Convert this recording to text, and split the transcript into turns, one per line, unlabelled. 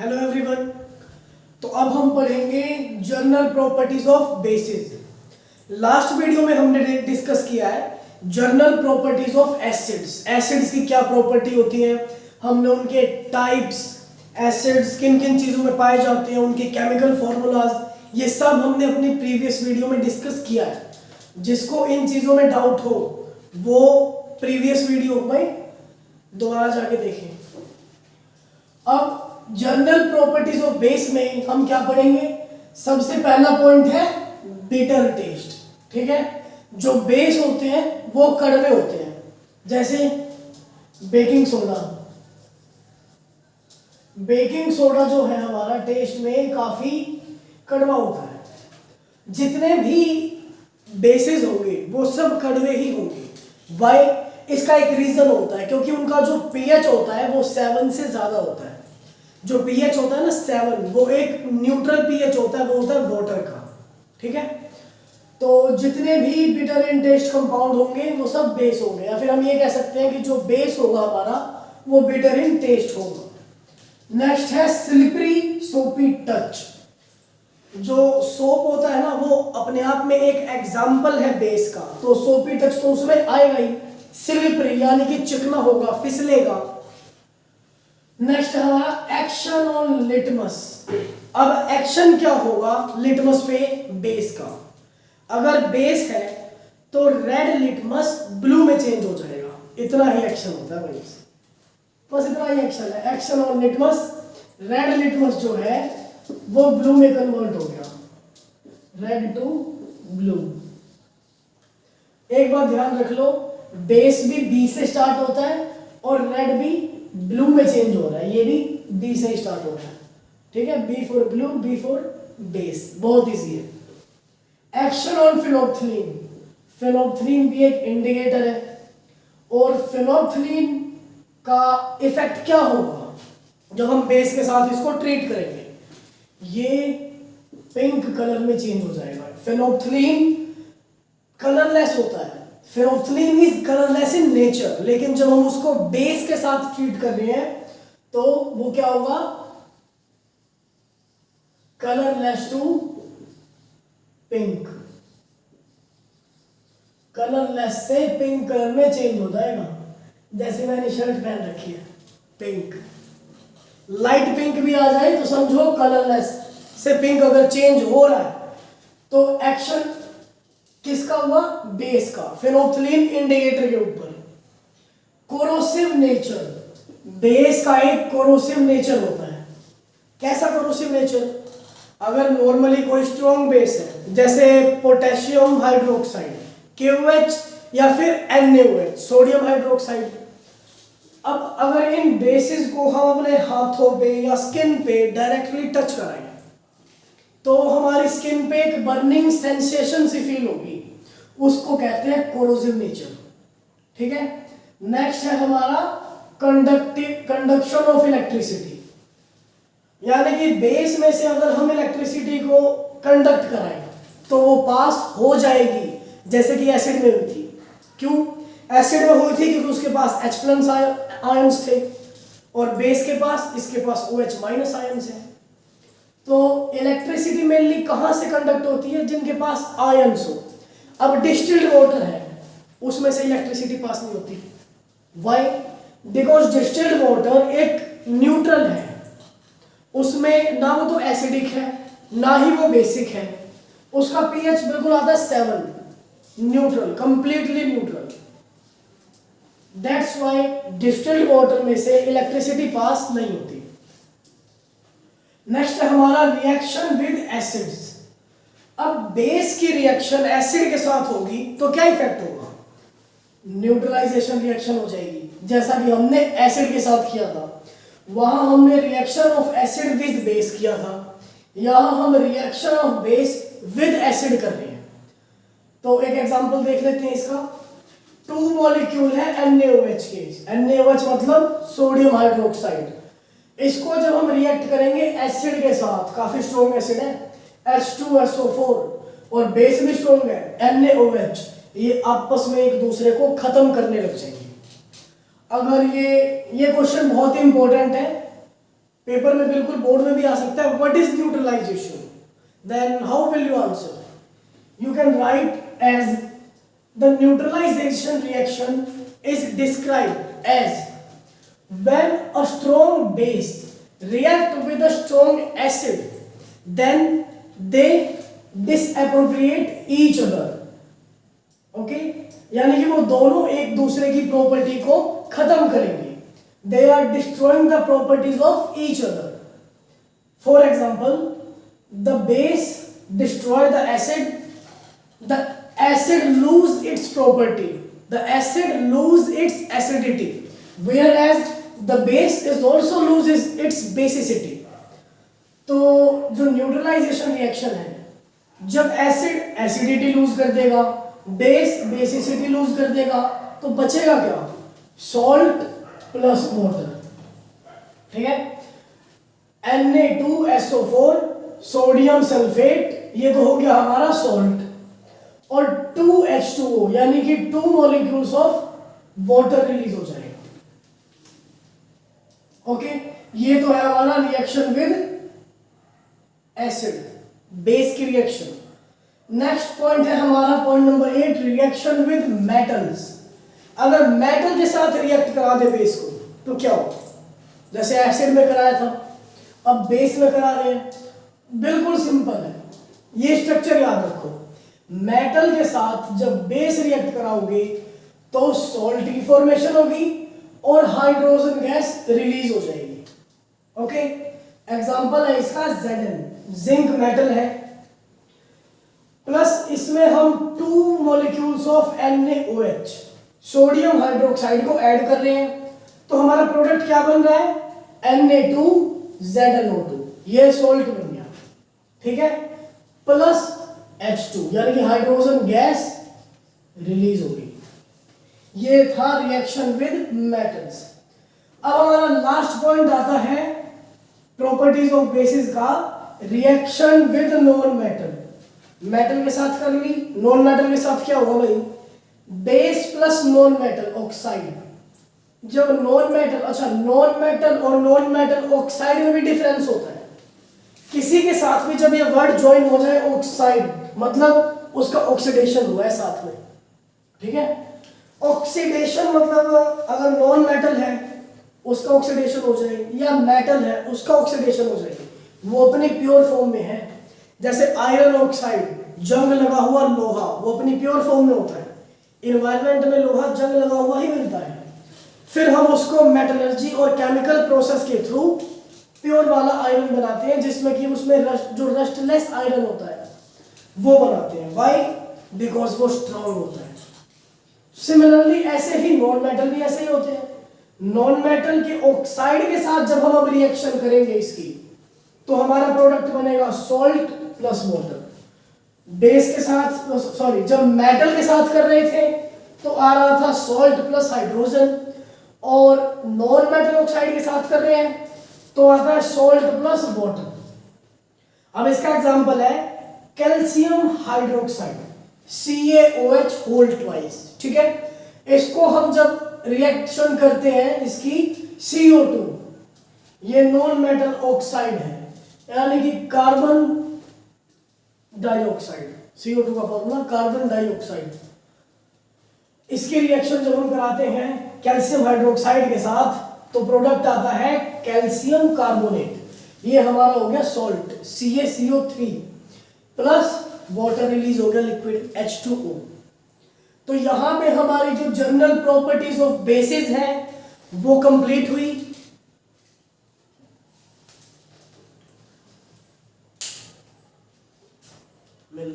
Hello everyone. तो अब हम पढ़ेंगे general properties of basis. Last video में हमने डिस्कस किया है general properties of acids. Acids की क्या प्रॉपर्टी होती है, हमने उनके टाइप्स, एसिड्स किन किन चीज़ों में पाए जाते हैं, उनके केमिकल फॉर्मूलाज, ये सब हमने अपनी प्रीवियस वीडियो में डिस्कस किया है। जिसको इन चीज़ों में डाउट हो वो प्रीवियस वीडियो में दोबारा जाके देखें। अब जनरल प्रॉपर्टीज ऑफ बेस में हम क्या पढ़ेंगे, सबसे पहला पॉइंट है बिटर टेस्ट। ठीक है, जो बेस होते हैं वो कड़वे होते हैं, जैसे बेकिंग सोडा। बेकिंग सोडा जो है हमारा टेस्ट में काफी कड़वा होता है। जितने भी बेसिस होंगे वो सब कड़वे ही होंगे। वाई? इसका एक रीजन होता है, क्योंकि उनका जो पीएच होता है वो 7 से ज्यादा होता है। जो पीएच होता है ना 7, वो एक न्यूट्रल पीएच होता है, वो होता है वाटर का। ठीक है, तो जितने भी बिटर इन टेस्ट कंपाउंड होंगे वो सब बेस होंगे, या फिर हम ये कह सकते हैं कि जो बेस होगा हमारा वो बिटर इन टेस्ट होगा। नेक्स्ट है स्लिपरी सोपी टच। जो सोप होता है ना वो अपने आप में एक एग्जाम्पल है बेस का, तो सोपी टच तो उसमें आएगा ही। स्लिपरी यानी कि चिकना होगा, फिसलेगा। नेक्स्ट है हमारा एक्शन ऑन लिटमस। अब एक्शन क्या होगा लिटमस पे बेस का? अगर बेस है तो रेड लिटमस ब्लू में चेंज हो जाएगा। इतना ही एक्शन होता है भाई, बस इतना ही एक्शन है। Action on litmus, red litmus जो है वो ब्लू में कन्वर्ट हो गया, रेड टू ब्लू। एक बात ध्यान रख लो, बेस भी बी से स्टार्ट होता है और रेड भी ब्लू में चेंज हो रहा है, ये भी बी से स्टार्ट हो रहा है। ठीक है, B for blue, B for base, बहुत इजी है। Action on phenolphthalein. फिनोल्फ्थालीन भी एक इंडिकेटर है, और फिनोल्फ्थालीन का इफेक्ट क्या होगा जब हम बेस के साथ इसको ट्रीट करेंगे? ये पिंक कलर में चेंज हो जाएगा। फिनोल्फ्थालीन कलरलेस होता है, फिनोल्फ्थालीन इज कलरलेस इन नेचर, लेकिन जब हम उसको बेस के साथ ट्रीट कर रहे हैं तो वो क्या होगा, कलरलेस टू पिंक। कलरलेस से पिंक कलर में चेंज हो जाएगा। जैसे मैंने शर्ट पहन रखी है पिंक, लाइट पिंक भी आ जाए तो समझो कलरलेस से पिंक अगर चेंज हो रहा है तो एक्शन किसका हुआ? बेस का। फिनोल्फ्थालीन इंडिकेटर के ऊपर। कोरोसिव नेचर, बेस का एक कोरोसिव नेचर होता है। कैसा कोरोसिव नेचर? अगर नॉर्मली कोई स्ट्रॉन्ग बेस है, जैसे पोटेशियम हाइड्रोक्साइड KOH या फिर NaOH सोडियम हाइड्रोक्साइड। अब अगर इन बेसिस को हम अपने हाथों पे या स्किन पे डायरेक्टली टच कराएं तो हमारी स्किन पे एक बर्निंग सेंसेशन सी फील होगी, उसको कहते हैं कोरोसिव नेचर। ठीक है, नेक्स्ट है हमारा कंडक्शन ऑफ इलेक्ट्रिसिटी, यानी कि बेस में से अगर हम इलेक्ट्रिसिटी को कंडक्ट कराएं तो वो पास हो जाएगी, जैसे कि एसिड में हुई थी। क्यों एसिड में हुई थी? क्योंकि उसके पास H+ आयंस थे और बेस के पास, इसके पास OH- आयंस है। तो इलेक्ट्रिसिटी मेनली कहां से कंडक्ट होती है? जिनके पास आयंस हो। अब डिस्टिल्ड वाटर है, उसमें से इलेक्ट्रिसिटी पास नहीं होती। व्हाई? बिकॉज डिस्टिल्ड वाटर एक न्यूट्रल है, उसमें ना वो तो एसिडिक है ना ही वो बेसिक है, उसका पीएच बिल्कुल आता है 7, neutral, completely neutral. That's why distilled water में से इलेक्ट्रिसिटी पास नहीं होती। नेक्स्ट है हमारा रिएक्शन विद एसिड्स। अब बेस की रिएक्शन एसिड के साथ होगी तो क्या इफेक्ट होगा? न्यूट्रलाइजेशन रिएक्शन हो जाएगी, जैसा कि हमने एसिड के साथ किया था। वहां हमने reaction of acid with base किया था, यहां हम reaction of base with acid कर रहे हैं। तो एक एग्जांपल देख लेते हैं इसका। 2 मॉलिक्यूल है NaOH के, NaOH मतलब सोडियम हाइड्रोक्साइड। इसको जब हम रिएक्ट करेंगे एसिड के साथ, काफी स्ट्रॉन्ग एसिड है H2SO4 और बेस भी स्ट्रॉन्ग है NaOH, ये आपस में एक दूसरे को खत्म करने लग जाएंगे। अगर ये क्वेश्चन बहुत इंपॉर्टेंट है, पेपर में बिल्कुल बोर्ड में भी आ सकता है, what is neutralization, then how will you answer? You can write as the neutralization reaction is described as when a strong base react with a strong acid, then they disappropriate each other. Okay? यानी कि वो दोनों एक दूसरे की property को खत्म करेंगे. They are destroying the properties of each other. For example, the base destroy the acid. The acid lose its property, the acid lose its acidity, whereas the base is also loses its basicity. तो जो neutralisation reaction है, जब acid acidity loose कर देगा, base basicity loose कर देगा, तो बचेगा क्या? Salt plus water. ठीक है, Na2SO4 सोडियम सल्फेट, ये तो हो गया हमारा सॉल्ट, और 2H2O यानी कि 2 मॉलिक्यूल्स ऑफ वाटर रिलीज हो जाएगा. ओके, ये तो है हमारा रिएक्शन विद एसिड, बेस की रिएक्शन. नेक्स्ट पॉइंट है हमारा point number 8, reaction with metals. अगर मेटल के साथ रिएक्ट करा दे बेस को तो क्या हो? जैसे एसिड में कराया था, अब बेस में करा रहे हैं. बिल्कुल सिंपल है, ये स्ट्रक्चर याद रखो. मेटल के साथ जब बेस रिएक्ट कराओगे तो सॉल्ट की फॉर्मेशन होगी और हाइड्रोजन गैस रिलीज हो जाएगी. ओके, एग्जांपल है इसका Zn, जिंक मेटल है, प्लस इसमें हम 2 molecules of NaOH sodium hydroxide को ऐड कर रहे हैं, तो हमारा प्रोडक्ट क्या बन रहा है? Na2ZnO2, ये सॉल्ट बन गया. ठीक है, प्लस H2 यानी कि हाइड्रोजन गैस रिलीज होगी. ये था रिएक्शन विद मेटल्स. अब हमारा लास्ट पॉइंट आता है प्रॉपर्टीज ऑफ बेसिस का, reaction with non metal. Metal के साथ कर ली, नॉन मेटल के साथ क्या होगा भाई? Base plus non metal oxide. जब नॉन मेटल, अच्छा नॉन मेटल और नॉन मेटल ऑक्साइड में भी डिफरेंस होता है. किसी के साथ भी जब ये वर्ड ज्वाइन हो जाए ऑक्साइड, मतलब उसका ऑक्सीडेशन हुआ है साथ में. ठीक है, ऑक्सीडेशन मतलब अगर नॉन मेटल है उसका ऑक्सीडेशन हो जाए, या मेटल है उसका ऑक्सीडेशन हो जाए, वो अपने प्योर फॉर्म में है. जैसे आयरन ऑक्साइड, जंग लगा हुआ लोहा, वो अपनी प्योर फॉर्म में होता है. इन्वायरमेंट में लोहा जंग लगा हुआ ही मिलता है. फिर हम उसको मेटलर्जी और केमिकल प्रोसेस के थ्रू प्योर वाला आयरन बनाते हैं, जिसमें कि उसमें जो रस्टलेस आयरन होता है वो बनाते हैं. व्हाई? बिकॉज वो स्ट्रॉन्ग होता है. सिमिलरली ऐसे ही नॉन मेटल भी ऐसे ही होते हैं. नॉन मेटल के ऑक्साइड के साथ जब हम रिएक्शन करेंगे इसकी, तो हमारा प्रोडक्ट बनेगा सॉल्ट प्लस वाटर. बेस के साथ, सॉरी, जब मेटल के साथ कर रहे थे तो आ रहा था सॉल्ट प्लस हाइड्रोजन, और नॉन मेटल ऑक्साइड के साथ कर रहे हैं तो आता है सॉल्ट प्लस वाटर. अब इसका एग्जांपल है calcium hydroxide, CaOH whole twice. ठीक है, इसको हम जब रिएक्शन करते हैं इसकी CO2, ये नॉन मेटल ऑक्साइड है यानी कि कार्बन डाइऑक्साइड. CO2 का फॉर्मूला कार्बन डाइऑक्साइड. इसकी रिएक्शन जब हम कराते हैं कैल्शियम हाइड्रोक्साइड के साथ तो प्रोडक्ट आता है कैल्शियम कार्बोनेट. ये हमारा हो गया salt CaCO3 plus water release हो गया लिक्विड H2O. तो यहां पे हमारी जो जनरल प्रॉपर्टीज ऑफ बेसिस है वो कंप्लीट हुई.